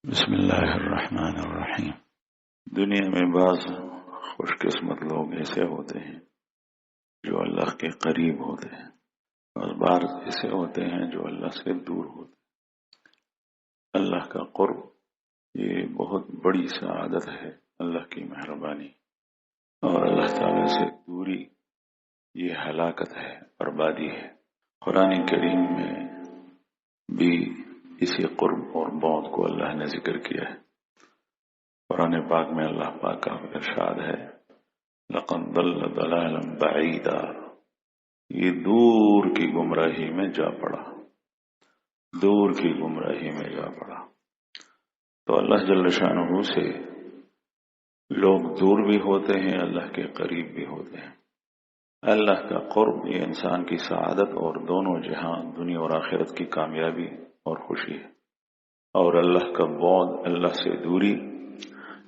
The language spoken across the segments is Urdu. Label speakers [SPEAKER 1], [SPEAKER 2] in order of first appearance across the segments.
[SPEAKER 1] بسم اللہ الرحمن الرحیم۔ دنیا میں بعض خوش قسمت لوگ ایسے ہوتے ہیں جو اللہ کے قریب ہوتے ہیں اور بعض ایسے ہوتے ہیں جو اللہ سے دور ہوتے ہیں۔ اللہ کا قرب یہ بہت بڑی سعادت ہے، اللہ کی مہربانی، اور اللہ تعالی سے دوری یہ ہلاکت ہے، بربادی ہے۔ قرآن کریم میں بھی اسی قرب اور بعد کو اللہ نے ذکر کیا ہے۔ قرآن پاک میں اللہ پاک کا ارشاد ہے، لَقَدْ ضَلَّ ضَلَالًا بَعِيدًا، یہ دور کی گمراہی میں جا پڑا، دور کی گمراہی میں جا پڑا۔ تو اللہ جل شانہ سے لوگ دور بھی ہوتے ہیں، اللہ کے قریب بھی ہوتے ہیں۔ اللہ کا قرب یہ انسان کی سعادت اور دونوں جہان، دنیا اور آخرت کی کامیابی اور خوشی ہے، اور اللہ کا بعد، اللہ سے دوری،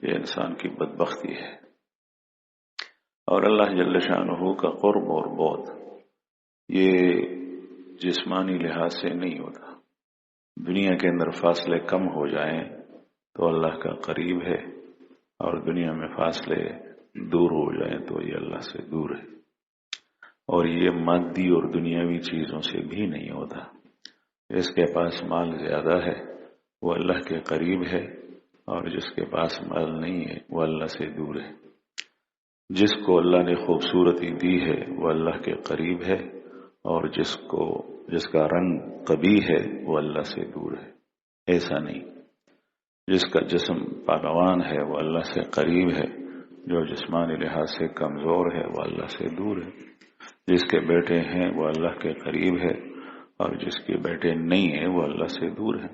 [SPEAKER 1] یہ انسان کی بدبختی ہے۔ اور اللہ جل شانہ کا قرب اور بعد یہ جسمانی لحاظ سے نہیں ہوتا۔ دنیا کے اندر فاصلے کم ہو جائیں تو اللہ کا قریب ہے، اور دنیا میں فاصلے دور ہو جائیں تو یہ اللہ سے دور ہے۔ اور یہ مادی اور دنیاوی چیزوں سے بھی نہیں ہوتا۔ جس کے پاس مال زیادہ ہے وہ اللہ کے قریب ہے، اور جس کے پاس مال نہیں ہے وہ اللہ سے دور ہے۔ جس کو اللہ نے خوبصورتی دی ہے وہ اللہ کے قریب ہے، اور جس کا رنگ قبیح ہے وہ اللہ سے دور ہے۔ ایسا نہیں، جس کا جسم پالوان ہے وہ اللہ سے قریب ہے، جو جسمانی لحاظ سے کمزور ہے وہ اللہ سے دور ہے۔ جس کے بیٹے ہیں وہ اللہ کے قریب ہے، اور جس کے بیٹے نہیں ہیں وہ اللہ سے دور ہے۔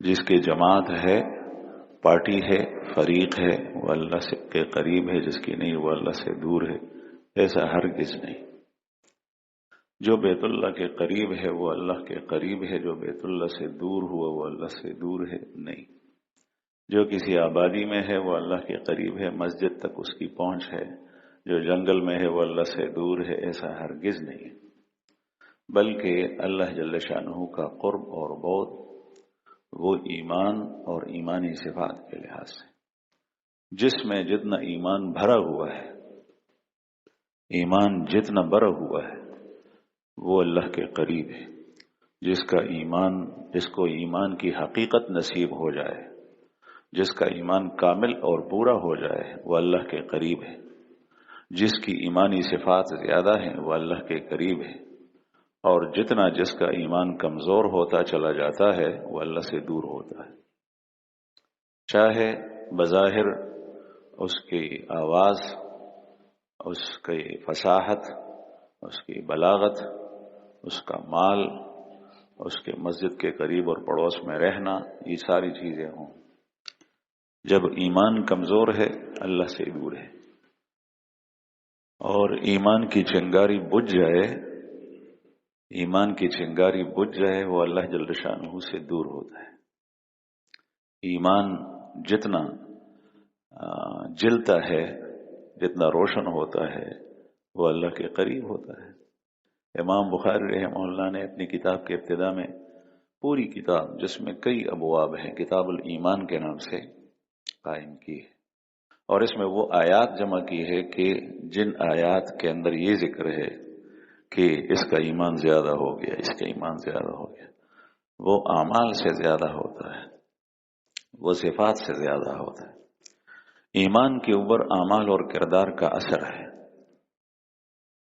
[SPEAKER 1] جس کے جماعت ہے، پارٹی ہے، فریق ہے، وہ اللہ سے کے قریب ہے، جس کی نہیں وہ اللہ سے دور ہے۔ ایسا ہرگز نہیں۔ جو بیت اللہ کے قریب ہے وہ اللہ کے قریب ہے، جو بیت اللہ سے دور ہوا وہ اللہ سے دور ہے نہیں۔ جو کسی آبادی میں ہے وہ اللہ کے قریب ہے، مسجد تک اس کی پہنچ ہے۔ جو جنگل میں ہے وہ اللہ سے دور ہے، ایسا ہرگز نہیں۔ بلکہ اللہ جل شانہ کا قرب اور بعد وہ ایمان اور ایمانی صفات کے لحاظ سے، جس میں جتنا ایمان بھرا ہوا ہے، ایمان جتنا بھرا ہوا ہے وہ اللہ کے قریب ہے۔ جس کو ایمان کی حقیقت نصیب ہو جائے، جس کا ایمان کامل اور پورا ہو جائے وہ اللہ کے قریب ہے۔ جس کی ایمانی صفات زیادہ ہیں وہ اللہ کے قریب ہے، اور جتنا جس کا ایمان کمزور ہوتا چلا جاتا ہے وہ اللہ سے دور ہوتا ہے۔ چاہے بظاہر اس کی آواز، اس کی فصاحت، اس کی بلاغت، اس کا مال، اس کے مسجد کے قریب اور پڑوس میں رہنا، یہ ساری چیزیں ہوں، جب ایمان کمزور ہے اللہ سے دور ہے۔ اور ایمان کی چنگاری بجھ جائے، ایمان کی چنگاری بجھ جائے وہ اللہ جل شانہ سے دور ہوتا ہے۔ ایمان جتنا جلتا ہے، جتنا روشن ہوتا ہے وہ اللہ کے قریب ہوتا ہے۔ امام بخاری رحمہ اللہ نے اپنی کتاب کے ابتدا میں پوری کتاب، جس میں کئی ابواب ہیں، کتاب الایمان کے نام سے قائم کی ہے، اور اس میں وہ آیات جمع کی ہے کہ جن آیات کے اندر یہ ذکر ہے کہ اس کا ایمان زیادہ ہو گیا، اس کا ایمان زیادہ ہو گیا، وہ اعمال سے زیادہ ہوتا ہے، وہ صفات سے زیادہ ہوتا ہے۔ ایمان کے اوپر اعمال اور کردار کا اثر ہے۔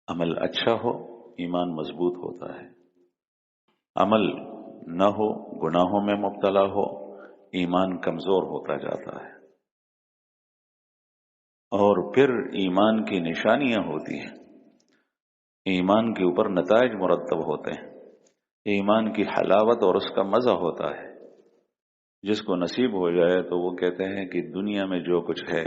[SPEAKER 1] عمل اچھا ہو، ایمان مضبوط ہوتا ہے۔ عمل نہ ہو، گناہوں میں مبتلا ہو، ایمان کمزور ہوتا جاتا ہے۔ اور پھر ایمان کی نشانیاں ہوتی ہیں، ایمان کے اوپر نتائج مرتب ہوتے ہیں، ایمان کی حلاوت اور اس کا مزہ ہوتا ہے۔ جس کو نصیب ہو جائے تو وہ کہتے ہیں کہ دنیا میں جو کچھ ہے،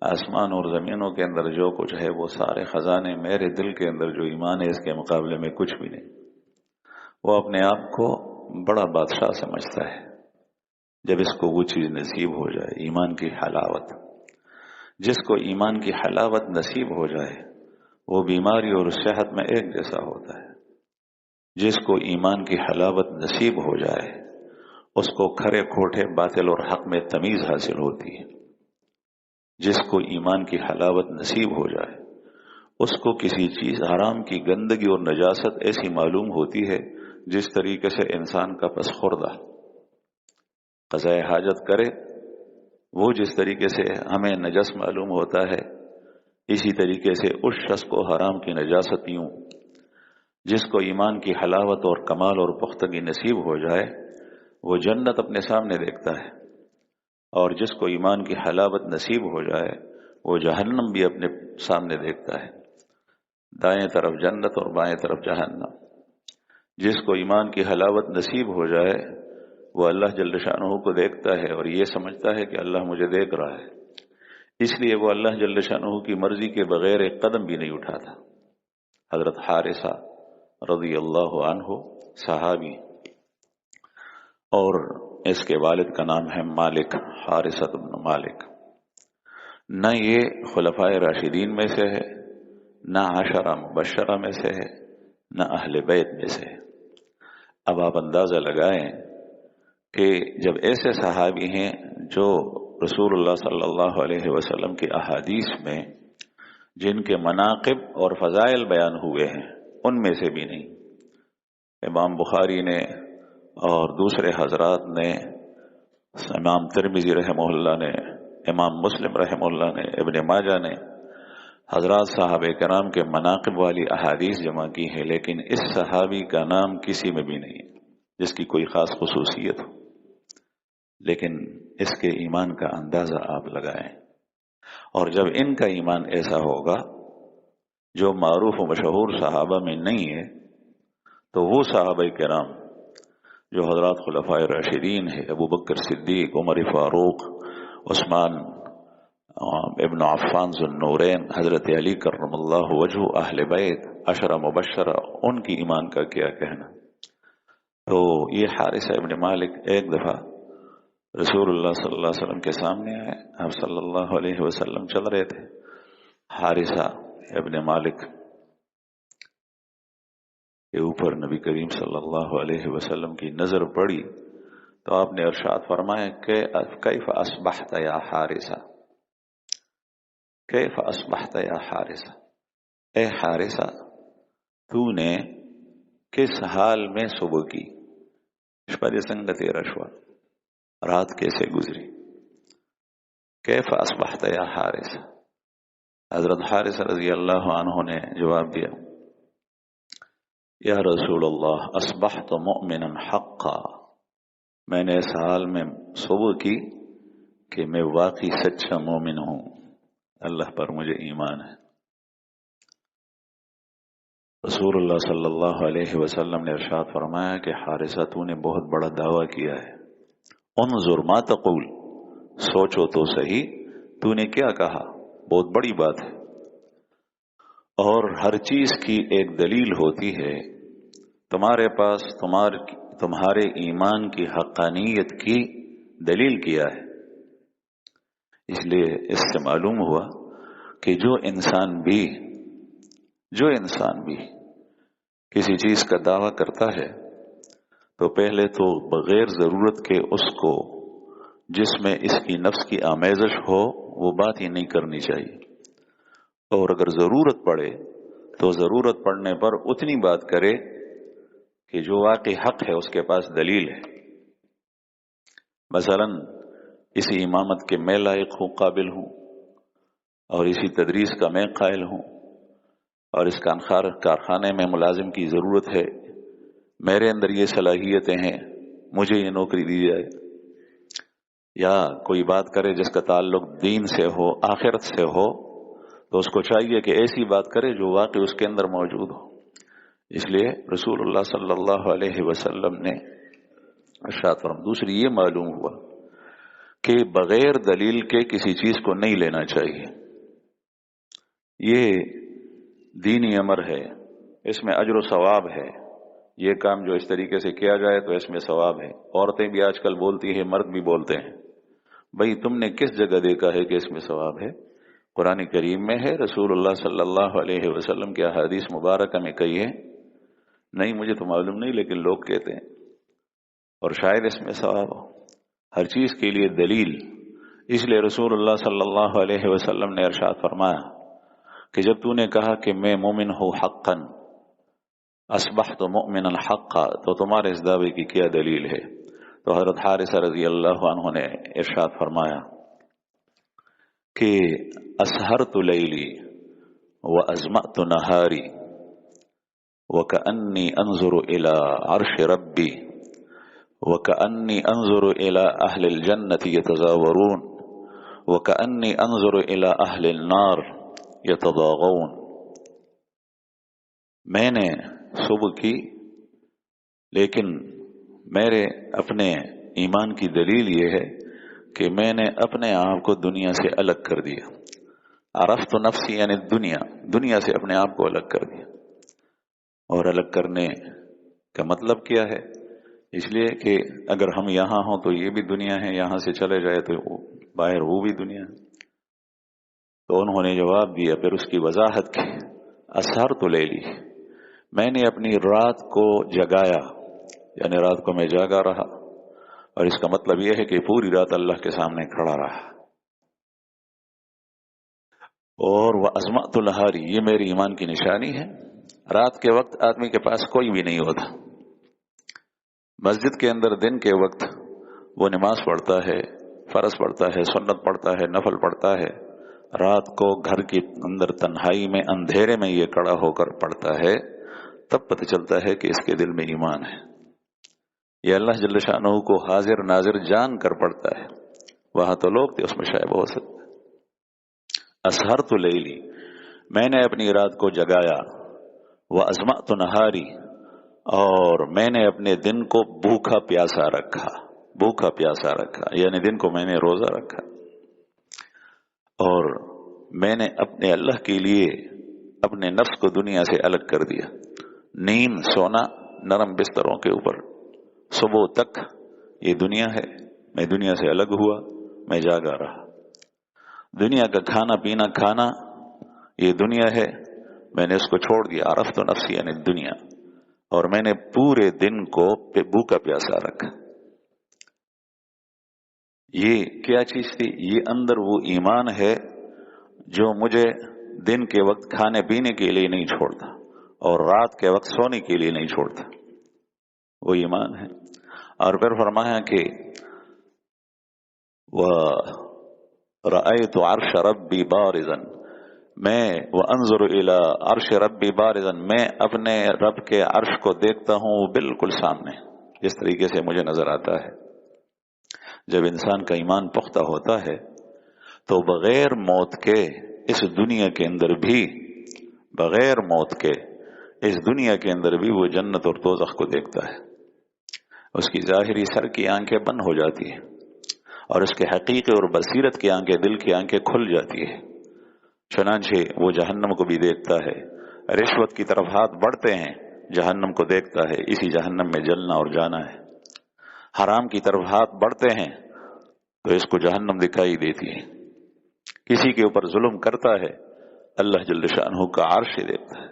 [SPEAKER 1] آسمان اور زمینوں کے اندر جو کچھ ہے، وہ سارے خزانے میرے دل کے اندر جو ایمان ہے اس کے مقابلے میں کچھ بھی نہیں۔ وہ اپنے آپ کو بڑا بادشاہ سمجھتا ہے جب اس کو وہ چیز نصیب ہو جائے، ایمان کی حلاوت۔ جس کو ایمان کی حلاوت نصیب ہو جائے وہ بیماری اور صحت میں ایک جیسا ہوتا ہے۔ جس کو ایمان کی حلاوت نصیب ہو جائے اس کو کھرے کھوٹے باطل اور حق میں تمیز حاصل ہوتی ہے۔ جس کو ایمان کی حلاوت نصیب ہو جائے اس کو کسی چیز حرام کی گندگی اور نجاست ایسی معلوم ہوتی ہے جس طریقے سے انسان کا پس خوردہ قضاء حاجت کرے، وہ جس طریقے سے ہمیں نجس معلوم ہوتا ہے، اسی طریقے سے اس شخص کو حرام کی نجاست یوں۔ جس کو ایمان کی حلاوت اور کمال اور پختگی نصیب ہو جائے وہ جنت اپنے سامنے دیکھتا ہے، اور جس کو ایمان کی حلاوت نصیب ہو جائے وہ جہنم بھی اپنے سامنے دیکھتا ہے، دائیں طرف جنت اور بائیں طرف جہنم۔ جس کو ایمان کی حلاوت نصیب ہو جائے وہ اللہ جل شانہ کو دیکھتا ہے اور یہ سمجھتا ہے کہ اللہ مجھے دیکھ رہا ہے، اس لیے وہ اللہ جل شانہ کی مرضی کے بغیر ایک قدم بھی نہیں اٹھاتا۔ حضرت حارثہ رضی اللہ عنہ صحابی، اور اس کے والد کا نام ہے مالک، حارثہ بن مالک۔ نہ یہ خلفائے راشدین میں سے ہے، نہ عشرہ مبشرہ میں سے ہے، نہ اہل بیت میں سے ہے۔ اب آپ اندازہ لگائیں کہ جب ایسے صحابی ہیں جو رسول اللہ صلی اللہ علیہ وسلم کی احادیث میں جن کے مناقب اور فضائل بیان ہوئے ہیں ان میں سے بھی نہیں، امام بخاری نے اور دوسرے حضرات نے، امام ترمذی رحمہ اللہ نے، امام مسلم رحمہ اللہ نے، ابن ماجہ نے، حضرات صحابہ کرام کے مناقب والی احادیث جمع کی ہے، لیکن اس صحابی کا نام کسی میں بھی نہیں جس کی کوئی خاص خصوصیت ہو۔ لیکن اس کے ایمان کا اندازہ آپ لگائیں، اور جب ان کا ایمان ایسا ہوگا جو معروف و مشہور صحابہ میں نہیں ہے، تو وہ صحابہ کرام جو حضرات خلفائے راشدین ہیں، ابو بکر صدیق، عمر فاروق، عثمان ابن عفان ذو النورین، حضرت علی کرم اللہ وجہ، اہل بیت، عشرہ مبشرہ، ان کی ایمان کا کیا کہنا۔ تو یہ حارثہ ابن مالک ایک دفعہ رسول اللہ صلی اللہ علیہ وسلم کے سامنے آئے، آپ صلی اللہ علیہ وسلم چل رہے تھے، حارثہ ابن مالک کے اوپر نبی کریم صلی اللہ علیہ وسلم کی نظر پڑی تو آپ نے ارشاد فرمایا کہ کیف اصبحت یا حارثہ، کیف اصبحت یا حارثہ، اے حارثہ تو نے کس حال میں صبح کی، شپد سنگت رشوہ، رات کیسے گزری، کیف اصبحت یا حارثہ۔ حضرت حارثہ رضی اللہ عنہ نے جواب دیا، یا رسول اللہ اصبحت مؤمنا حقا، میں نے اس حال میں صبح کی کہ میں واقعی سچا مومن ہوں، اللہ پر مجھے ایمان ہے۔ رسول اللہ صلی اللہ علیہ وسلم نے ارشاد فرمایا کہ حارثہ تو نے بہت بڑا دعویٰ کیا ہے، انظر ما تقول، سوچو تو صحیح تو نے کیا کہا، بہت بڑی بات ہے۔ اور ہر چیز کی ایک دلیل ہوتی ہے، تمہارے پاس تمہارے ایمان کی حقانیت کی دلیل کیا ہے۔ اس لیے اس سے معلوم ہوا کہ جو انسان بھی کسی چیز کا دعویٰ کرتا ہے تو پہلے تو بغیر ضرورت کے اس کو جس میں اس کی نفس کی آمیزش ہو وہ بات ہی نہیں کرنی چاہیے، اور اگر ضرورت پڑے تو ضرورت پڑنے پر اتنی بات کرے کہ جو واقعی حق ہے اس کے پاس دلیل ہے۔ مثلا اسی امامت کے میں لائق ہوں، قابل ہوں، اور اسی تدریس کا میں قائل ہوں، اور اس کارخانے میں ملازم کی ضرورت ہے، میرے اندر یہ صلاحیتیں ہیں، مجھے یہ نوکری دی جائے، یا کوئی بات کرے جس کا تعلق دین سے ہو، آخرت سے ہو، تو اس کو چاہیے کہ ایسی بات کرے جو واقعی اس کے اندر موجود ہو۔ اس لیے رسول اللہ صلی اللہ علیہ وسلم نے ارشاد فرمایا، دوسری یہ معلوم ہوا کہ بغیر دلیل کے کسی چیز کو نہیں لینا چاہیے، یہ دینی امر ہے، اس میں اجر و ثواب ہے، یہ کام جو اس طریقے سے کیا جائے تو اس میں ثواب ہے۔ عورتیں بھی آج کل بولتی ہیں، مرد بھی بولتے ہیں، بھئی تم نے کس جگہ دیکھا ہے کہ اس میں ثواب ہے؟ قرآن کریم میں ہے، رسول اللہ صلی اللہ علیہ وسلم کی احادیث مبارکہ میں کہی ہے؟ نہیں، مجھے تو معلوم نہیں، لیکن لوگ کہتے ہیں۔ اور شاید اس میں ثواب ہو۔ ہر چیز کے لیے دلیل، اس لیے رسول اللہ صلی اللہ علیہ وسلم نے ارشاد فرمایا کہ جب تو نے کہا کہ میں مومن ہوں حقا، اصبحت مؤمنا حقا، تو تمہارے اس دعوے کی کیا دلیل ہے؟ تو حضرت حارثہ رضی اللہ عنہ نے ارشاد فرمایا کہ اسہرت لیلی وازمأت نہاری وکأنی انظر الى عرش ربی وکأنی انظر الى اہل الجنة یتزاورون وکأنی انظر الى اہل النار یتضاغون۔ میں نے صبح کی، لیکن میرے اپنے ایمان کی دلیل یہ ہے کہ میں نے اپنے آپ کو دنیا سے الگ کر دیا۔ عرفت نفسی یعنی دنیا سے اپنے آپ کو الگ کر دیا۔ اور الگ کرنے کا مطلب کیا ہے؟ اس لیے کہ اگر ہم یہاں ہوں تو یہ بھی دنیا ہے، یہاں سے چلے جائے تو باہر وہ بھی دنیا ہے۔ تو انہوں نے جواب دیا، پھر اس کی وضاحت کی، اسہرت لیلی، میں نے اپنی رات کو جگایا، یعنی رات کو میں جاگا رہا، اور اس کا مطلب یہ ہے کہ پوری رات اللہ کے سامنے کھڑا رہا۔ اور وازمأت نہاری، یہ میری ایمان کی نشانی ہے۔ رات کے وقت آدمی کے پاس کوئی بھی نہیں ہوتا، مسجد کے اندر دن کے وقت وہ نماز پڑھتا ہے، فرض پڑھتا ہے، سنت پڑھتا ہے، نفل پڑھتا ہے۔ رات کو گھر کے اندر تنہائی میں اندھیرے میں یہ کھڑا ہو کر پڑھتا ہے، تب پتہ چلتا ہے کہ اس کے دل میں ایمان ہے۔ یہ اللہ جل شانہ کو حاضر ناظر جان کر پڑھتا ہے، وہاں تو لوگ تھے، اس میں شاید ہو سکتا ہے۔ اسہرت لیلی، میں نے اپنی رات کو جگایا، وازمأت نہاری، اور میں نے اپنے دن کو بھوکا پیاسا رکھا، یعنی دن کو میں نے روزہ رکھا، اور میں نے اپنے اللہ کے لیے اپنے نفس کو دنیا سے الگ کر دیا۔ نیند، سونا نرم بستروں کے اوپر صبح تک یہ دنیا ہے، میں دنیا سے الگ ہوا، میں جاگا رہا۔ دنیا کا کھانا پینا کھانا یہ دنیا ہے، میں نے اس کو چھوڑ دیا۔ عرفت نفسی یعنی دنیا، اور میں نے پورے دن کو بھوکا پیاسا رکھا۔ یہ کیا چیز تھی؟ یہ اندر وہ ایمان ہے جو مجھے دن کے وقت کھانے پینے کے لیے نہیں چھوڑتا اور رات کے وقت سونے کے لیے نہیں چھوڑتا، وہ ایمان ہے۔ اور پھر فرمایا کہ وَرَأَيْتُ عَرْشَ رَبِّي بَارِزًا، میں وَأَنظُرُ إِلَىٰ عَرْشِ رَبِّي بَارِزًا، میں اپنے رب کے عرش کو دیکھتا ہوں وہ بالکل سامنے، جس طریقے سے مجھے نظر آتا ہے۔ جب انسان کا ایمان پختہ ہوتا ہے تو بغیر موت کے اس دنیا کے اندر بھی، بغیر موت کے اس دنیا کے اندر بھی وہ جنت اور دوزخ کو دیکھتا ہے۔ اس کی ظاہری سر کی آنکھیں بند ہو جاتی ہیں، اور اس کے حقیقی اور بصیرت کی آنکھیں، دل کی آنکھیں کھل جاتی ہے۔ چنانچہ وہ جہنم کو بھی دیکھتا ہے، رشوت کی طرف ہاتھ بڑھتے ہیں، جہنم کو دیکھتا ہے، اسی جہنم میں جلنا اور جانا ہے۔ حرام کی طرف ہاتھ بڑھتے ہیں تو اس کو جہنم دکھائی دیتی ہے۔ کسی کے اوپر ظلم کرتا ہے، اللہ جل شانہ کا عرش دیکھتا ہے،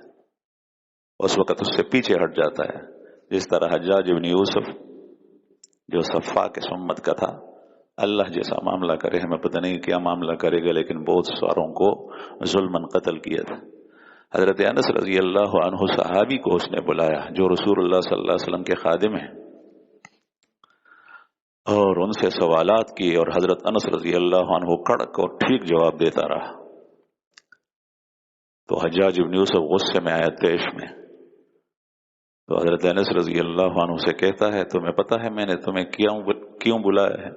[SPEAKER 1] اس وقت اس سے پیچھے ہٹ جاتا ہے۔ جس طرح حجاج بن یوسف جو صفاک امت کا تھا، اللہ جیسا معاملہ کرے، ہمیں پتہ نہیں کیا معاملہ کرے گا، لیکن بہت ساروں کو ظلماً قتل کیا تھا۔ حضرت انس رضی اللہ عنہ صحابی کو اس نے بلایا جو رسول اللہ صلی اللہ علیہ وسلم کے خادم ہیں، اور ان سے سوالات کی، اور حضرت انس رضی اللہ عنہ کڑک اور ٹھیک جواب دیتا رہا۔ تو حجاج بن یوسف غصے میں آیا، تیش میں۔ تو حضرت انس رضی اللہ عنہ سے کہتا ہے، تمہیں پتہ ہے میں نے تمہیں کیوں بلایا ہے؟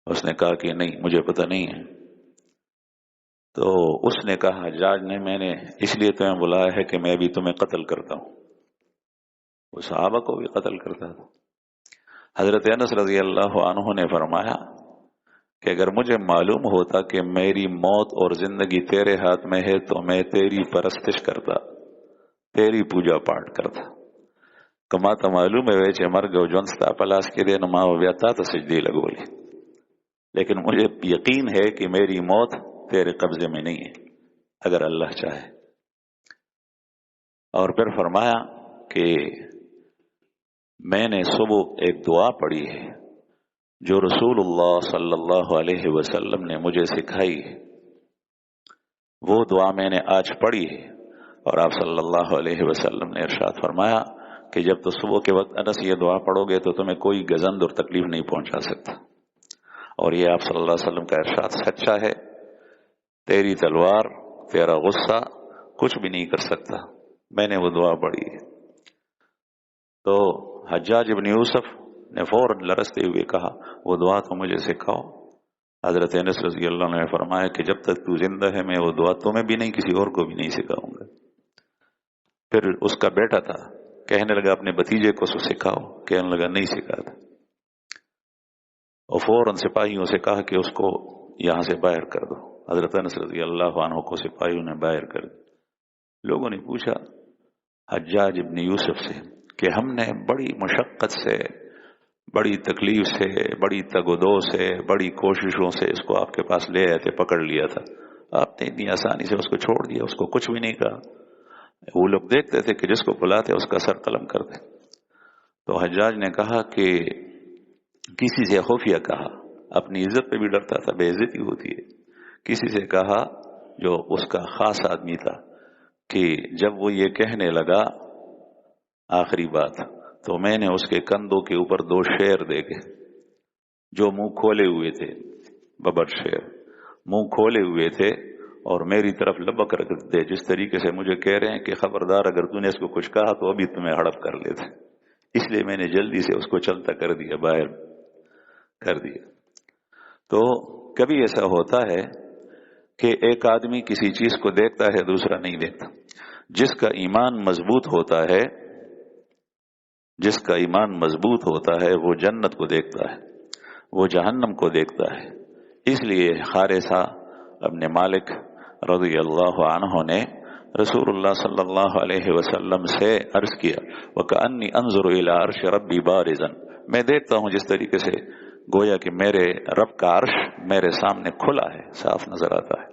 [SPEAKER 1] اس نے کہا کہ نہیں، مجھے پتہ نہیں ہے۔ تو اس نے کہا، حجاج نے، میں نے اس لیے تمہیں بلایا ہے کہ میں بھی تمہیں قتل کرتا ہوں۔ وہ صحابہ کو بھی قتل کرتا تھا۔ حضرت انس رضی اللہ عنہ نے فرمایا کہ اگر مجھے معلوم ہوتا کہ میری موت اور زندگی تیرے ہاتھ میں ہے تو میں تیری پرستش کرتا، تیری پوجا پاٹ کرتا۔ کما تو معلوم ہے ویچے مرگ جونستا پلاس کے دین ماں ویتا تو سجدی لگولی، لیکن مجھے یقین ہے کہ میری موت تیرے قبضے میں نہیں ہے اگر اللہ چاہے۔ اور پھر فرمایا کہ میں نے صبح ایک دعا پڑھی ہے جو رسول اللہ صلی اللہ علیہ وسلم نے مجھے سکھائی ہے، وہ دعا میں نے آج پڑھی ہے، اور آپ صلی اللہ علیہ وسلم نے ارشاد فرمایا کہ جب تو صبح کے وقت انس یہ دعا پڑھو گے تو تمہیں کوئی گزند اور تکلیف نہیں پہنچا سکتا، اور یہ آپ صلی اللہ علیہ وسلم کا ارشاد سچا ہے، تیری تلوار تیرا غصہ کچھ بھی نہیں کر سکتا۔ میں نے وہ دعا پڑھی ہے تو حجاج ابن یوسف نے فوراً لرزتے ہوئے کہا وہ دعا تو مجھے سکھاؤ۔ حضرت انس رضی اللہ عنہ نے فرمایا کہ جب تک تو زندہ ہے میں وہ دعا تمہیں بھی نہیں کسی اور کو بھی نہیں سکھاؤں گا۔ پھر اس کا بیٹا تھا، کہنے لگا اپنے بھتیجے کو سکھاؤ، کہنے لگا نہیں سکھاتا، اور فوراً سپاہیوں سے کہا کہ اس کو یہاں سے باہر کر دو۔ حضرت انس رضی اللہ عنہ کو سپاہیوں نے باہر کر دیا۔ لوگوں نے پوچھا حجاج ابن یوسف سے کہ ہم نے بڑی مشقت سے، بڑی تکلیف سے، بڑی تگ و دو سے، بڑی کوششوں سے اس کو آپ کے پاس لے آئے تھے، پکڑ لیا تھا، آپ نے اتنی آسانی سے اس کو چھوڑ دیا، اس کو کچھ بھی نہیں کہا۔ وہ لوگ دیکھتے تھے کہ جس کو بلاتے اس کا سر قلم کرتے۔ تو حجاج نے کہا کہ کسی سے خفیہ کہا، اپنی عزت پہ بھی ڈرتا تھا، بے عزتی ہوتی ہے، کسی سے کہا جو اس کا خاص آدمی تھا کہ جب وہ یہ کہنے لگا آخری بات تو میں نے اس کے کندھوں کے اوپر 2 شیر دیکھے جو منہ کھولے ہوئے تھے، ببر شیر منہ کھولے ہوئے تھے اور میری طرف لبک رکھتے تھے، جس طریقے سے مجھے کہہ رہے ہیں کہ خبردار اگر تو نے اس کو کچھ کہا تو ابھی تمہیں ہڑپ کر لیتے۔ اس لیے میں نے جلدی سے اس کو چلتا کر دیا، باہر کر دیا۔ تو کبھی ایسا ہوتا ہے کہ ایک آدمی کسی چیز کو دیکھتا ہے دوسرا نہیں دیکھتا۔ جس کا ایمان مضبوط ہوتا ہے، جس کا ایمان مضبوط ہوتا ہے وہ جنت کو دیکھتا ہے، وہ جہنم کو دیکھتا ہے۔ اس لیے حارثہ ابن مالک رضی اللہ عنہ نے رسول اللہ صلی اللہ علیہ وسلم سے عرض کیا وَكَأَنِّي أَنظُرُ إِلَىٰ عَرْشِ رَبِّي بَارِزًا، میں دیکھتا ہوں جس طریقے سے گویا کہ میرے رب کا عرش میرے سامنے کھلا ہے، صاف نظر آتا ہے۔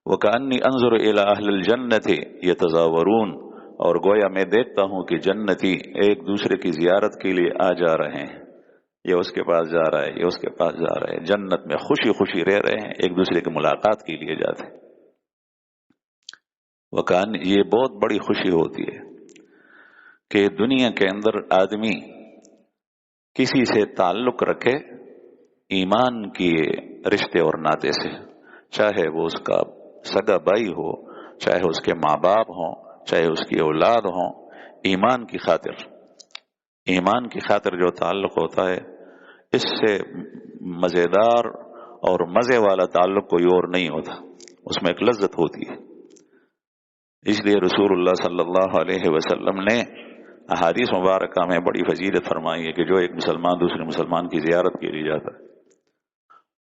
[SPEAKER 1] وَكَأَنِّي أَنظُرُ إِلَىٰ أَهْلِ الْجَنَّةِ يَتَزَاوَرُونَ، اور گویا میں دیکھتا ہوں کہ جنتی ایک دوسرے کی زیارت کے لیے آ جا رہے ہیں، یہ اس کے پاس جا رہا ہے، یہ اس کے پاس جا رہا ہے، جنت میں خوشی خوشی رہ رہے ہیں، ایک دوسرے کی ملاقات کے لیے جاتے ہیں۔ وکان یہ بہت بڑی خوشی ہوتی ہے کہ دنیا کے اندر آدمی کسی سے تعلق رکھے ایمان کی رشتے اور ناطے سے، چاہے وہ اس کا سگا بھائی ہو، چاہے اس کے ماں باپ ہوں، چاہے اس کی اولاد ہوں، ایمان کی خاطر، ایمان کی خاطر جو تعلق ہوتا ہے اس سے مزیدار اور مزے والا تعلق کوئی اور نہیں ہوتا، اس میں ایک لذت ہوتی ہے۔ اس لیے رسول اللہ صلی اللہ علیہ وسلم نے احادیث مبارکہ میں بڑی فضیلت فرمائی ہے کہ جو ایک مسلمان دوسرے مسلمان کی زیارت کے لیے جاتا ہے،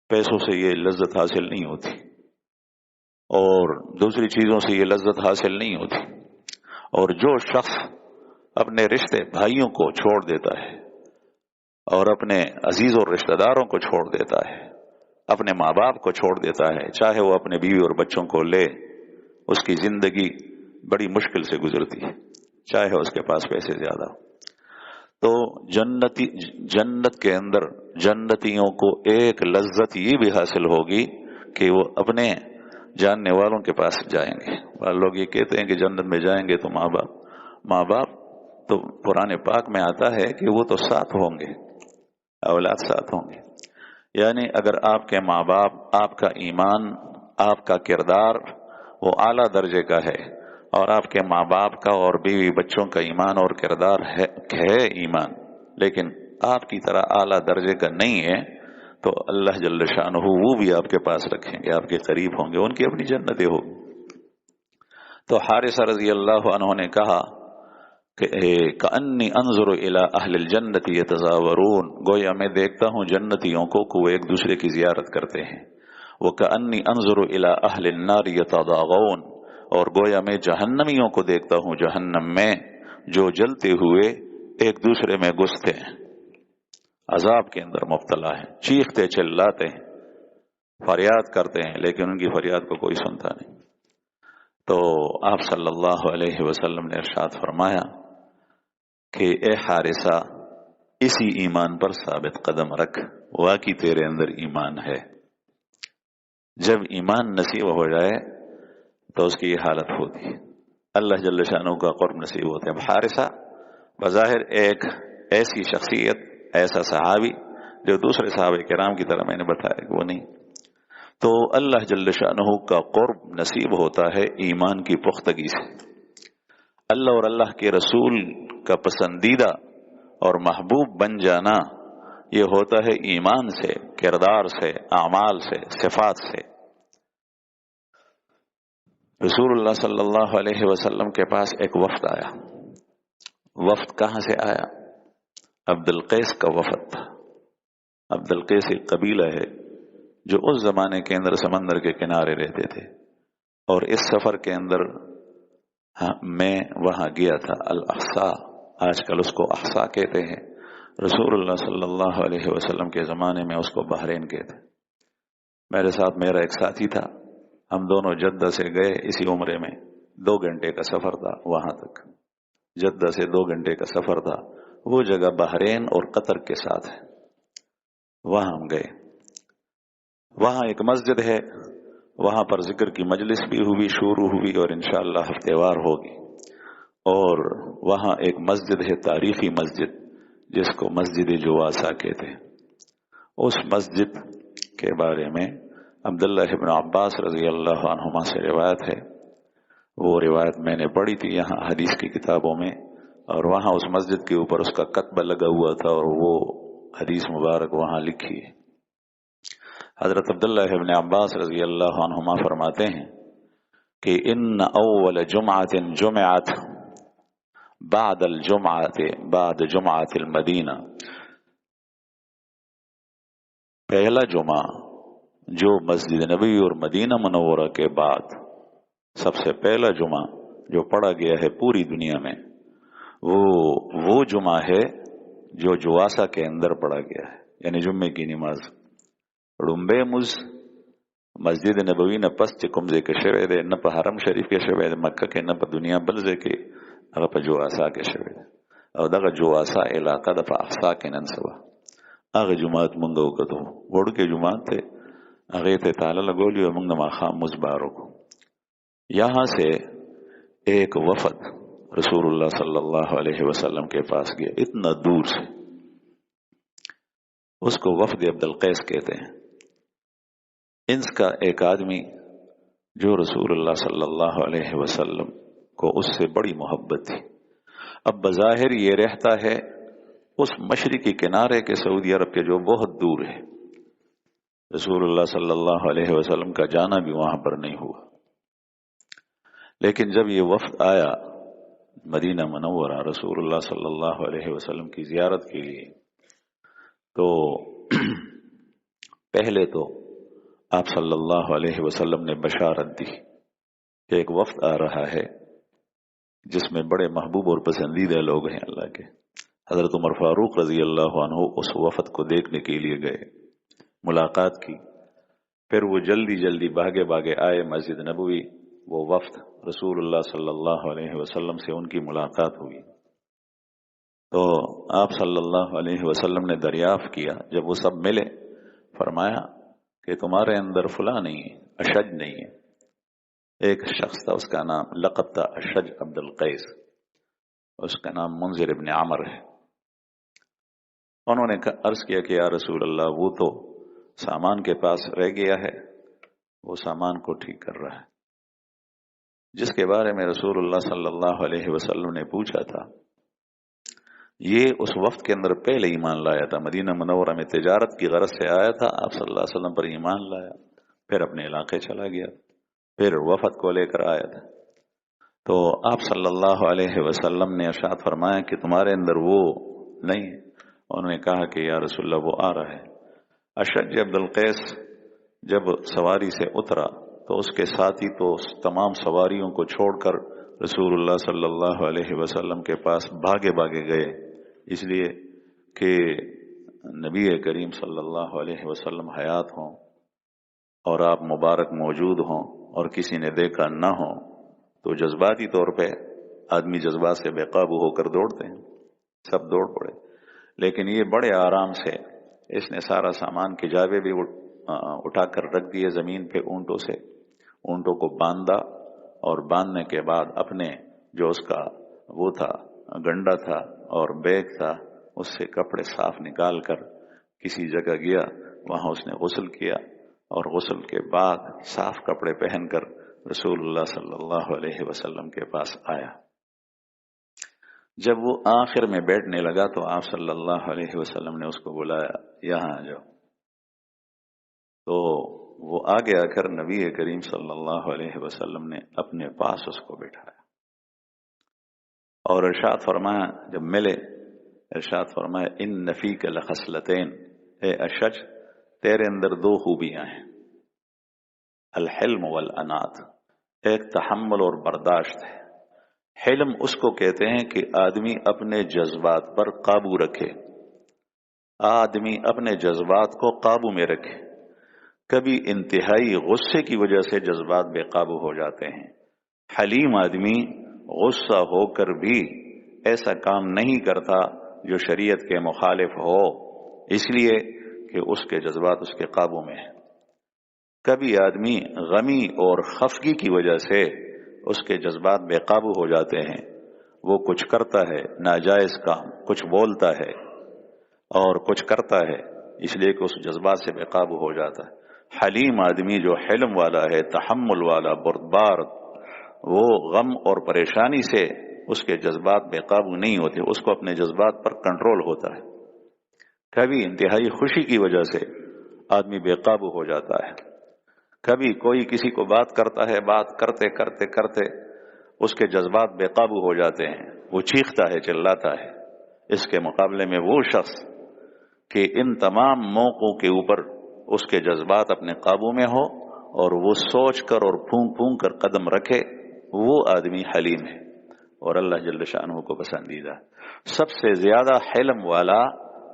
[SPEAKER 1] پیسوں سے یہ لذت حاصل نہیں ہوتی اور دوسری چیزوں سے یہ لذت حاصل نہیں ہوتی، اور جو شخص اپنے رشتے بھائیوں کو چھوڑ دیتا ہے اور اپنے عزیز اور رشتہ داروں کو چھوڑ دیتا ہے، اپنے ماں باپ کو چھوڑ دیتا ہے، چاہے وہ اپنے بیوی اور بچوں کو لے، اس کی زندگی بڑی مشکل سے گزرتی ہے، چاہے اس کے پاس پیسے زیادہ ہو۔ تو جنت کے اندر جنتیوں کو ایک لذت یہ بھی حاصل ہوگی کہ وہ اپنے جاننے والوں کے پاس جائیں گے۔ لوگ یہ کہتے ہیں کہ جنت میں جائیں گے تو ماں باپ تو قرآن پاک میں آتا ہے کہ وہ تو ساتھ ہوں گے، اولاد ساتھ ہوں گے، یعنی اگر آپ کے ماں باپ، آپ کا ایمان، آپ کا کردار وہ اعلیٰ درجے کا ہے اور آپ کے ماں باپ کا اور بیوی بچوں کا ایمان اور کردار ہے ایمان، لیکن آپ کی طرح اعلیٰ درجے کا نہیں ہے، تو اللہ جل شانہ وہ بھی آپ کے پاس رکھیں گے، آپ کے قریب ہوں گے، ان کی اپنی جنتیں ہوگی۔ تو حارثہ رضی اللہ عنہ نے کہا کہ کأنی انظر الی اہل الجنت یتزاورون، گویا میں دیکھتا ہوں جنتیوں کو کہ وہ ایک دوسرے کی زیارت کرتے ہیں، وکأنی انظر الی اہل النار یتضاغون، اور گویا میں جہنمیوں کو دیکھتا ہوں جہنم میں جو جلتے ہوئے ایک دوسرے میں گھستے ہیں، عذاب کے اندر مبتلا ہیں، چیختے چلاتے ہیں، فریاد کرتے ہیں، لیکن ان کی فریاد کو کوئی سنتا نہیں۔ تو آپ صلی اللہ علیہ وسلم نے ارشاد فرمایا کہ اے حارثہ اسی ایمان پر ثابت قدم رکھ، واقعی تیرے اندر ایمان ہے۔ جب ایمان نصیب ہو جائے تو اس کی یہ حالت ہوتی ہے، اللہ جل شانہ کا قرب نصیب ہوتے ہیں۔ اب حارثہ بظاہر ایک ایسی شخصیت، ایسا صحابی جو دوسرے صحابہ کرام کی طرح میں نے بتایا کہ وہ نہیں، تو اللہ جل شانہ کا قرب نصیب ہوتا ہے ایمان کی پختگی سے۔ اللہ اور اللہ کے رسول کا پسندیدہ اور محبوب بن جانا یہ ہوتا ہے ایمان سے، کردار سے، اعمال سے، صفات سے۔ رسول اللہ صلی اللہ علیہ وسلم کے پاس ایک وفد آیا۔ وفد کہاں سے آیا؟ عبد القیس کا وفد تھا۔ عبد القیس ایک قبیلہ ہے جو اس زمانے کے اندر سمندر کے کنارے رہتے تھے، اور اس سفر کے اندر میں وہاں گیا تھا، الاحساء، آج کل اس کو احساء کہتے ہیں، رسول اللہ صلی اللہ علیہ وسلم کے زمانے میں اس کو بحرین کہتے۔ میرے ساتھ میرا ایک ساتھی تھا، ہم دونوں جدہ سے گئے اسی عمرے میں، 2 گھنٹے کا سفر تھا وہاں تک، جدہ سے 2 گھنٹے کا سفر تھا۔ وہ جگہ بحرین اور قطر کے ساتھ ہے، وہاں ہم گئے۔ وہاں ایک مسجد ہے، وہاں پر ذکر کی مجلس بھی ہوئی، شروع ہوئی، اور انشاءاللہ ہفتے وار ہوگی۔ اور وہاں ایک مسجد ہے، تاریخی مسجد، جس کو مسجد جواسا کہتے ہیں۔ اس مسجد کے بارے میں عبداللہ ابن عباس رضی اللہ عنہما سے روایت ہے، وہ روایت میں نے پڑھی تھی یہاں حدیث کی کتابوں میں، اور وہاں اس مسجد کے اوپر اس کا کتبہ لگا ہوا تھا، اور وہ حدیث مبارک وہاں لکھی ہے۔ حضرت عبداللہ ابن عباس رضی اللہ عنہما فرماتے ہیں کہ ان اول جمعۃ جمعت بعد جمعۃ المدینہ، پہلا جمعہ جو مسجد نبوی اور مدینہ منورہ کے بعد سب سے پہلا جمعہ جو پڑھا گیا ہے پوری دنیا میں، وہ جمعہ ہے جو جواسا کے اندر پڑھا گیا ہے، یعنی جمعے کی نماز ڈمبے مز مسجد نبوی نہ پس چکمزے کے شوے دے، نہ پا حرم شریف کے شوے دے مکہ کے، نہ پا دنیا بلزے کے، اگر پا جواسا کے شوے دے، او دغه جواسا علاقہ دا پا احسا کے ننسوا اگر جماعت منگو کتو وڑ کے جماعت تے اگر تے تعالی لگولی و منگ نما خام مزبارو کو۔ یہاں سے ایک وفد رسول اللہ صلی اللہ علیہ وسلم کے پاس گیا، اتنا دور سے، اس کو وفد عبد القیس کہتے ہیں۔ انس کا ایک آدمی جو رسول اللہ صلی اللہ علیہ وسلم کو اس سے بڑی محبت تھی، اب بظاہر یہ رہتا ہے اس مشرقی کنارے کے سعودی عرب کے جو بہت دور ہے، رسول اللہ صلی اللہ علیہ وسلم کا جانا بھی وہاں پر نہیں ہوا۔ لیکن جب یہ وفد آیا مدینہ منورہ رسول اللہ صلی اللہ علیہ وسلم کی زیارت کے لیے، تو پہلے تو آپ صلی اللہ علیہ وسلم نے بشارت دی کہ ایک وفد آ رہا ہے جس میں بڑے محبوب اور پسندیدہ لوگ ہیں اللہ کے۔ حضرت عمر فاروق رضی اللہ عنہ اس وفد کو دیکھنے کے لیے گئے، ملاقات کی، پھر وہ جلدی بھاگے آئے مسجد نبوی، وہ وفد رسول اللہ صلی اللہ علیہ وسلم سے ان کی ملاقات ہوئی، تو آپ صلی اللہ علیہ وسلم نے دریافت کیا، جب وہ سب ملے فرمایا کہ تمہارے اندر فلاں نہیں ہے، اشج نہیں ہے۔ ایک شخص تھا، اس کا نام لقب تھا اشج عبد القیس، اس کا نام منذر ابن عمر ہے۔ انہوں نے عرض کیا کہ یا رسول اللہ، وہ تو سامان کے پاس رہ گیا ہے، وہ سامان کو ٹھیک کر رہا ہے۔ جس کے بارے میں رسول اللہ صلی اللہ علیہ وسلم نے پوچھا تھا، یہ اس وقت کے اندر پہلے ایمان لایا تھا، مدینہ منورہ میں تجارت کی غرض سے آیا تھا، آپ صلی اللہ علیہ وسلم پر ایمان لایا، پھر اپنے علاقے چلا گیا، پھر وفد کو لے کر آیا تھا۔ تو آپ صلی اللہ علیہ وسلم نے ارشاد فرمایا کہ تمہارے اندر وہ نہیں ہے۔ انہوں نے کہا کہ یا رسول اللہ وہ آ رہا ہے۔ اشج عبد القیس جب سواری سے اترا تو اس کے ساتھی تو تمام سواریوں کو چھوڑ کر رسول اللہ صلی اللہ علیہ وسلم کے پاس بھاگے گئے، اس لیے کہ نبی کریم صلی اللہ علیہ وسلم حیات ہوں اور آپ مبارک موجود ہوں اور کسی نے دیکھا نہ ہو تو جذباتی طور پہ آدمی جذبات سے بے قابو ہو کر دوڑتے ہیں۔ سب دوڑ پڑے، لیکن یہ بڑے آرام سے اس نے سارا سامان کے جاوے بھی اٹھا کر رکھ دیے زمین پہ اونٹوں سے، اونٹوں کو باندھا، اور باندھنے کے بعد اپنے جو اس کا وہ تھا گنڈا تھا اور بیگ تھا اس سے کپڑے صاف نکال کر کسی جگہ گیا، وہاں اس نے غسل کیا، اور غسل کے بعد صاف کپڑے پہن کر رسول اللہ صلی اللہ علیہ وسلم کے پاس آیا۔ جب وہ آخر میں بیٹھنے لگا تو آپ صلی اللہ علیہ وسلم نے اس کو بلایا، یہاں آ جاؤ۔ تو وہ آگے آ کر نبی کریم صلی اللہ علیہ وسلم نے اپنے پاس اس کو بٹھایا اور ارشاد فرمایا، جب ملے ارشاد فرمایا ان فیک لخصلتین، اے اشج تیرے اندر دو خوبیاں ہیں، الحلم والانات، ایک تحمل اور برداشت ہے۔ حلم اس کو کہتے ہیں کہ آدمی اپنے جذبات پر قابو رکھے، آدمی اپنے جذبات کو قابو میں رکھے۔ کبھی انتہائی غصے کی وجہ سے جذبات بے قابو ہو جاتے ہیں، حلیم آدمی غصہ ہو کر بھی ایسا کام نہیں کرتا جو شریعت کے مخالف ہو، اس لیے کہ اس کے جذبات اس کے قابو میں ہیں۔ کبھی آدمی غمی اور خفگی کی وجہ سے اس کے جذبات بے قابو ہو جاتے ہیں، وہ کچھ کرتا ہے ناجائز کام، کچھ بولتا ہے اور کچھ کرتا ہے، اس لیے کہ اس جذبات سے بے قابو ہو جاتا ہے۔ حلیم آدمی جو حلم والا ہے، تحمل والا، بردبار، وہ غم اور پریشانی سے اس کے جذبات بے قابو نہیں ہوتے، اس کو اپنے جذبات پر کنٹرول ہوتا ہے۔ کبھی انتہائی خوشی کی وجہ سے آدمی بے قابو ہو جاتا ہے، کبھی کوئی کسی کو بات کرتا ہے، بات کرتے کرتے کرتے اس کے جذبات بے قابو ہو جاتے ہیں، وہ چیختا ہے، چلاتا ہے۔ اس کے مقابلے میں وہ شخص کہ ان تمام موقعوں کے اوپر اس کے جذبات اپنے قابو میں ہو اور وہ سوچ کر اور پھونک پھونک کر قدم رکھے، وہ آدمی حلیم ہے اور اللہ جل شانہ کو پسندیدہ۔ سب سے زیادہ حلم والا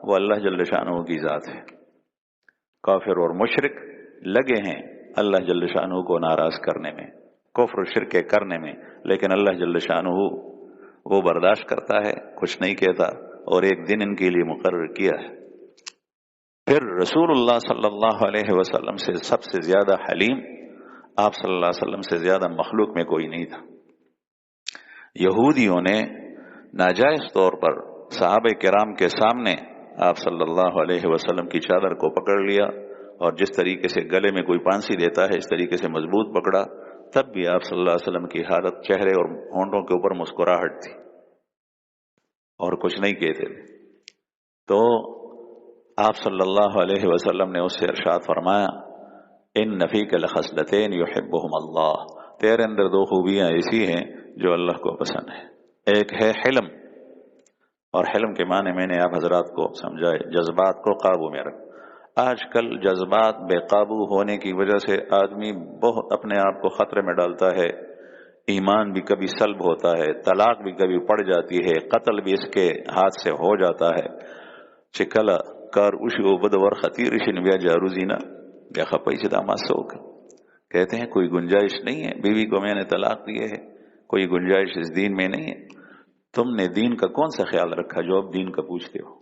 [SPEAKER 1] وہ اللہ جل شانہ کی ذات ہے۔ کافر اور مشرک لگے ہیں اللہ جل شانہ کو ناراض کرنے میں، کفر و شرک کرنے میں، لیکن اللہ جل شانہ وہ برداشت کرتا ہے، کچھ نہیں کہتا، اور ایک دن ان کے لیے مقرر کیا ہے۔ پھر رسول اللہ صلی اللہ علیہ وسلم سے سب سے زیادہ حلیم آپ صلی اللہ علیہ وسلم سے زیادہ مخلوق میں کوئی نہیں تھا۔ یہودیوں نے ناجائز طور پر صحابہ کرام کے سامنے آپ صلی اللہ علیہ وسلم کی چادر کو پکڑ لیا، اور جس طریقے سے گلے میں کوئی پانسی دیتا ہے اس طریقے سے مضبوط پکڑا، تب بھی آپ صلی اللہ علیہ وسلم کی حالت چہرے اور ہونٹوں کے اوپر مسکراہٹ تھی اور کچھ نہیں کہتے تھے۔ تو آپ صلی اللہ علیہ وسلم نے اس سے ارشاد فرمایا، ان فیک لخصلتین یحبہم اللہ، تیرے اندر دو خوبیاں ایسی ہیں جو اللہ کو پسند ہے۔ ایک ہے حلم، اور حلم کے معنی میں نے آپ حضرات کو سمجھائے، جذبات کو قابو میں رکھ۔ آج کل جذبات بے قابو ہونے کی وجہ سے آدمی بہت اپنے آپ کو خطرے میں ڈالتا ہے، ایمان بھی کبھی سلب ہوتا ہے، طلاق بھی کبھی پڑ جاتی ہے، قتل بھی اس کے ہاتھ سے ہو جاتا ہے۔ چکلا کار اوشی و بدور خطیرشن بیا جاروزینا بیا خپائی سے داما سوک، کہتے ہیں کوئی گنجائش نہیں ہے، بیوی کو میں نے طلاق دیے ہے، کوئی گنجائش اس دین میں نہیں ہے۔ تم نے دین کا کون سا خیال رکھا جو اب دین کا پوچھتے ہو؟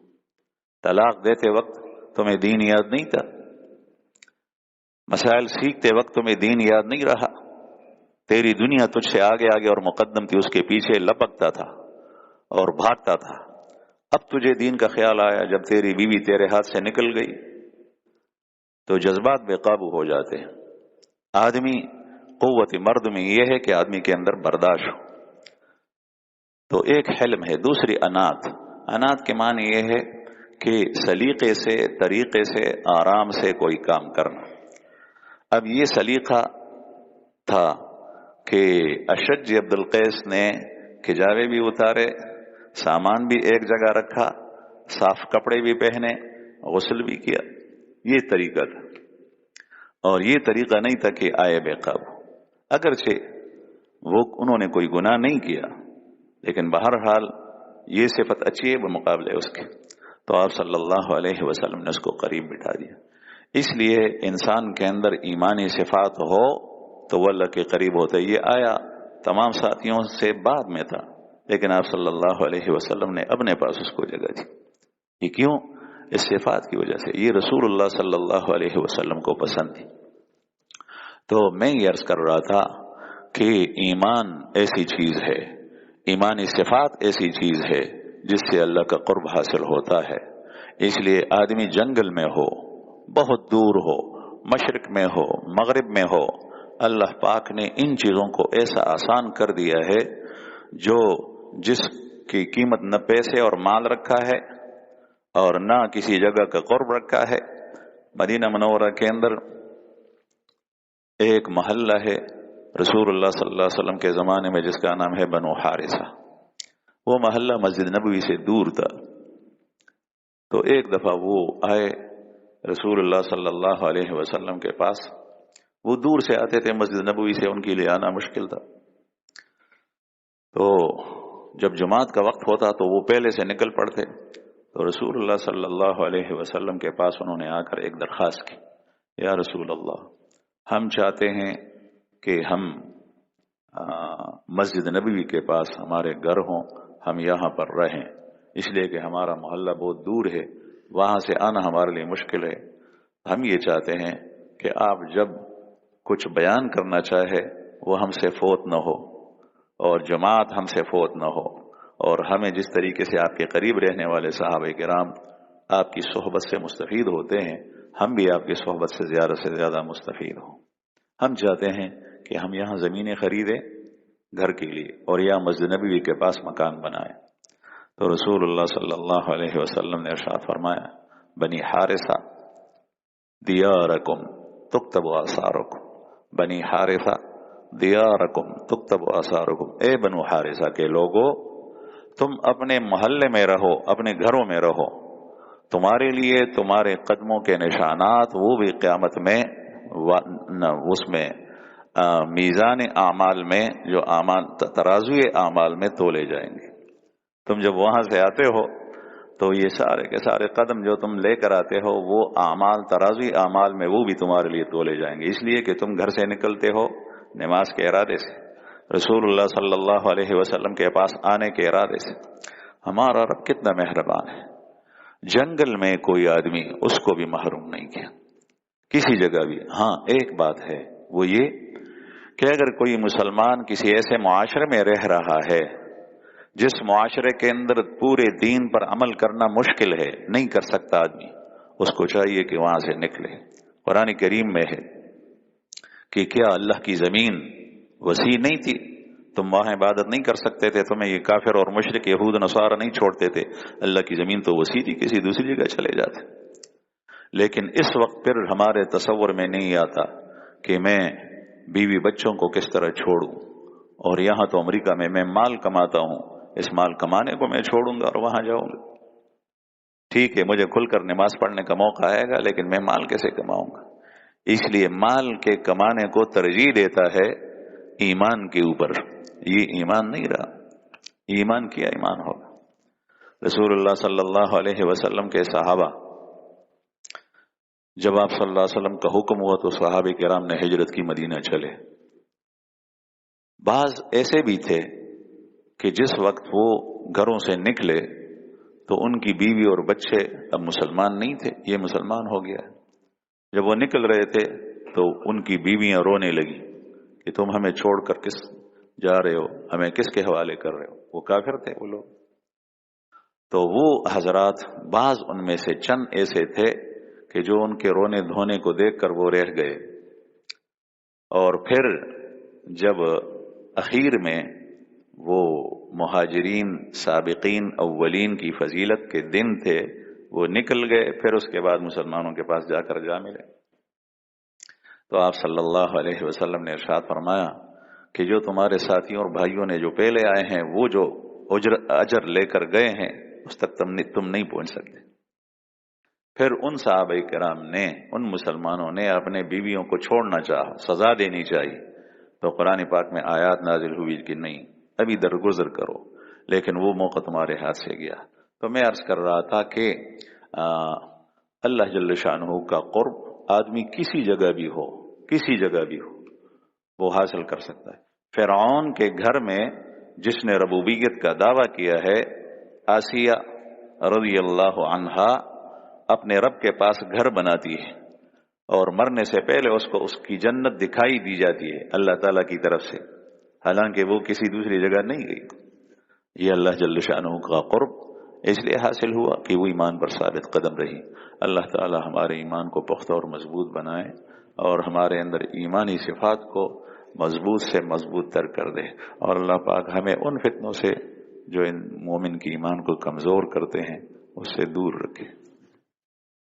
[SPEAKER 1] طلاق دیتے وقت تمہیں دین یاد نہیں تھا؟ مسائل سیکھتے وقت تمہیں دین یاد نہیں رہا؟ تیری دنیا تجھ سے آگے آگے اور مقدم تھی، اس کے پیچھے لپکتا تھا اور بھاگتا تھا۔ اب تجھے دین کا خیال آیا جب تیری بیوی تیرے ہاتھ سے نکل گئی، تو جذبات بے قابو ہو جاتے ہیں۔ آدمی قوت مرد میں یہ ہے کہ آدمی کے اندر برداشت ہو۔ تو ایک حلم ہے، دوسری انات۔ انات کے معنی یہ ہے کہ سلیقے سے، طریقے سے، آرام سے کوئی کام کرنا۔ اب یہ سلیقہ تھا کہ اشج عبد القیس نے کجاوے بھی اتارے، سامان بھی ایک جگہ رکھا، صاف کپڑے بھی پہنے، غسل بھی کیا۔ یہ طریقہ تھا، اور یہ طریقہ نہیں تھا کہ آئے بے قابو۔ اگرچہ وہ انہوں نے کوئی گناہ نہیں کیا، لیکن بہرحال یہ صفت اچھی ہے بمقابلے اس کے، تو آپ صلی اللہ علیہ وسلم نے اس کو قریب بٹھا دیا۔ اس لیے انسان کے اندر ایمانی صفات ہو تو وہ اللہ کے قریب ہوتا ہے۔ یہ آیا تمام ساتھیوں سے بعد میں تھا، لیکن آپ صلی اللہ علیہ وسلم نے اپنے پاس اس کو جگہ دی. یہ کیوں؟ اس صفات کی وجہ سے. یہ رسول اللہ صلی اللہ علیہ وسلم کو پسند تھی. تو میں یہ عرض کر رہا تھا کہ ایمان ایسی چیز ہے، ایمانی صفات ایسی چیز ہے جس سے اللہ کا قرب حاصل ہوتا ہے. اس لیے آدمی جنگل میں ہو، بہت دور ہو، مشرق میں ہو، مغرب میں ہو، اللہ پاک نے ان چیزوں کو ایسا آسان کر دیا ہے جو جس کی قیمت نہ پیسے اور مال رکھا ہے اور نہ کسی جگہ کا قرب رکھا ہے. مدینہ منورہ کے اندر ایک محلہ ہے رسول اللہ صلی اللہ علیہ وسلم کے زمانے میں جس کا نام ہے بنو حارثہ. وہ محلہ مسجد نبوی سے دور تھا. تو ایک دفعہ وہ آئے رسول اللہ صلی اللہ علیہ وسلم کے پاس. وہ دور سے آتے تھے مسجد نبوی سے، ان کے لیے آنا مشکل تھا. تو جب جماعت کا وقت ہوتا تو وہ پہلے سے نکل پڑتے. تو رسول اللہ صلی اللہ علیہ وسلم کے پاس انہوں نے آ کر ایک درخواست کی، یا رسول اللہ، ہم چاہتے ہیں کہ ہم مسجد نبوی کے پاس ہمارے گھر ہوں، ہم یہاں پر رہیں، اس لیے کہ ہمارا محلہ بہت دور ہے، وہاں سے آنا ہمارے لیے مشکل ہے. ہم یہ چاہتے ہیں کہ آپ جب کچھ بیان کرنا چاہے وہ ہم سے فوت نہ ہو اور جماعت ہم سے فوت نہ ہو، اور ہمیں جس طریقے سے آپ کے قریب رہنے والے صحابہ کرام آپ کی صحبت سے مستفید ہوتے ہیں، ہم بھی آپ کی صحبت سے زیادہ مستفید ہوں. ہم چاہتے ہیں کہ ہم یہاں زمینیں خریدیں گھر کے لیے اور یا مسجد نبوی کے پاس مکان بنائیں. تو رسول اللہ صلی اللہ علیہ وسلم نے ارشاد فرمایا، بنی حارثہ دیارکم تکتب آثارکم، بنی حارثہ دیارکم تکتب آثارکم، اے بنو حارثہ کے لوگو، تم اپنے محلے میں رہو، اپنے گھروں میں رہو، تمہارے لیے تمہارے قدموں کے نشانات وہ بھی قیامت میں اس میں میزان اعمال میں جو ترازوی اعمال میں تولے جائیں گے. تم جب وہاں سے آتے ہو تو یہ سارے کے سارے قدم جو تم لے کر آتے ہو وہ اعمال ترازوی اعمال میں وہ بھی تمہارے لیے تولے جائیں گے، اس لیے کہ تم گھر سے نکلتے ہو نماز کے ارادے سے، رسول اللہ صلی اللہ علیہ وسلم کے پاس آنے کے ارادے سے. ہمارا رب کتنا مہربان ہے، جنگل میں کوئی آدمی اس کو بھی محروم نہیں کیا کسی جگہ بھی. ہاں ایک بات ہے، وہ یہ کہ اگر کوئی مسلمان کسی ایسے معاشرے میں رہ رہا ہے جس معاشرے کے اندر پورے دین پر عمل کرنا مشکل ہے، نہیں کر سکتا آدمی، اس کو چاہیے کہ وہاں سے نکلے. قرآن کریم میں ہے کہ کیا اللہ کی زمین وسیع نہیں تھی؟ تم وہاں عبادت نہیں کر سکتے تھے؟ تمہیں یہ کافر اور مشرک یہود نصارہ نہیں چھوڑتے تھے؟ اللہ کی زمین تو وسیع تھی، کسی دوسری جگہ چلے جاتے. لیکن اس وقت پھر ہمارے تصور میں نہیں آتا کہ میں بیوی بچوں کو کس طرح چھوڑوں، اور یہاں تو امریکہ میں مال کماتا ہوں، اس مال کمانے کو میں چھوڑوں گا اور وہاں جاؤں گا. ٹھیک ہے مجھے کھل کر نماز پڑھنے کا موقع آئے گا، لیکن میں مال کیسے کماؤں گا؟ اس لیے مال کے کمانے کو ترجیح دیتا ہے ایمان کے اوپر. یہ ایمان نہیں رہا. ایمان کیا ایمان ہوگا؟ رسول اللہ صلی اللہ علیہ وسلم کے صحابہ، جب آپ صلی اللہ علیہ وسلم کا حکم ہوا تو صحابہ کرام نے ہجرت کی، مدینہ چلے. بعض ایسے بھی تھے کہ جس وقت وہ گھروں سے نکلے تو ان کی بیوی اور بچے اب مسلمان نہیں تھے، یہ مسلمان ہو گیا. جب وہ نکل رہے تھے تو ان کی بیویاں رونے لگی کہ تم ہمیں چھوڑ کر کس جا رہے ہو، ہمیں کس کے حوالے کر رہے ہو؟ وہ کافر تھے وہ لوگ. تو وہ حضرات بعض ان میں سے چند ایسے تھے کہ جو ان کے رونے دھونے کو دیکھ کر وہ رہ گئے. اور پھر جب اخیر میں وہ مہاجرین سابقین اولین کی فضیلت کے دن تھے، وہ نکل گئے، پھر اس کے بعد مسلمانوں کے پاس جا کر جا ملے. تو آپ صلی اللہ علیہ وسلم نے ارشاد فرمایا کہ جو تمہارے ساتھیوں اور بھائیوں نے جو پہلے آئے ہیں وہ جو اجر لے کر گئے ہیں اس تک تم نہیں پہنچ سکتے. پھر ان صحابہ کرام نے، ان مسلمانوں نے اپنے بیویوں کو چھوڑنا چاہا، سزا دینی چاہیے. تو قرآن پاک میں آیات نازل ہوئی کہ نہیں، ابھی درگزر کرو، لیکن وہ موقع تمہارے ہاتھ سے گیا. تو میں عرض کر رہا تھا کہ اللہ جل شانہ کا قرب آدمی کسی جگہ بھی ہو وہ حاصل کر سکتا ہے. فرعون کے گھر میں جس نے ربوبیت کا دعویٰ کیا ہے، آسیہ رضی اللہ عنہا اپنے رب کے پاس گھر بناتی ہے اور مرنے سے پہلے اس کو اس کی جنت دکھائی دی جاتی ہے اللہ تعالیٰ کی طرف سے، حالانکہ وہ کسی دوسری جگہ نہیں گئی۔ یہ اللہ جل شانہ کا قرب اس لیے حاصل ہوا کہ وہ ایمان پر ثابت قدم رہی۔ اللہ تعالیٰ ہمارے ایمان کو پختہ اور مضبوط بنائے اور ہمارے اندر ایمانی صفات کو مضبوط سے مضبوط تر کر دے، اور اللہ پاک ہمیں ان فتنوں سے جو ان مومن کی ایمان کو کمزور کرتے ہیں اس سے دور رکھے۔